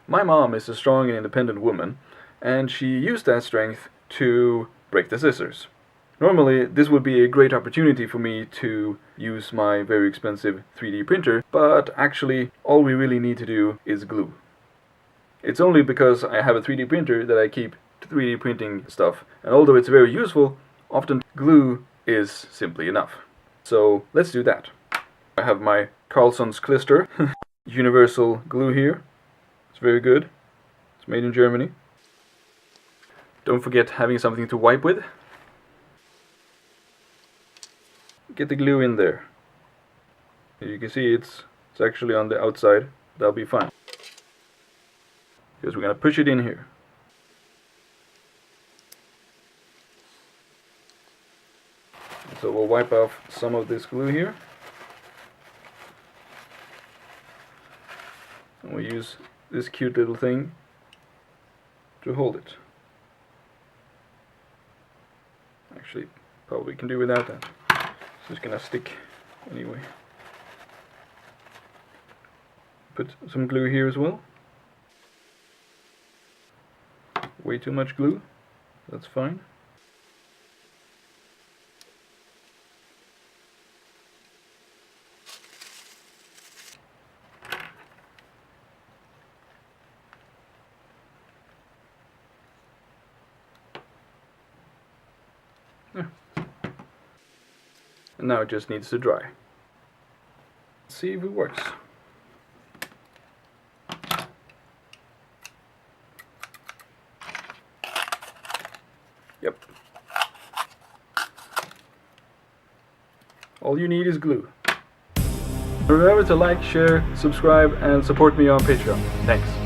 My mom is a strong and independent woman, and she used that strength to break the scissors. Normally, this would be a great opportunity for me to use my very expensive 3D printer, but actually, all we really need to do is glue. It's only because I have a 3D printer that I keep 3D printing stuff, and although it's very useful, often glue is simply enough. So let's do that. I have my Carlson's Klister universal glue here. It's very good. It's made in Germany. Don't forget having something to wipe with. Get the glue in there. You can see it's actually on the outside. That'll be fine. Because we're going to push it in here. So we'll wipe off some of this glue here. And we'll use this cute little thing to hold it. Actually, probably can do without that. It's just gonna stick anyway. Put some glue here as well. Way too much glue. That's fine. Yeah. And now it just needs to dry. Let's see if it works. Yep. All you need is glue. Remember to like, share, subscribe, and support me on Patreon. Thanks.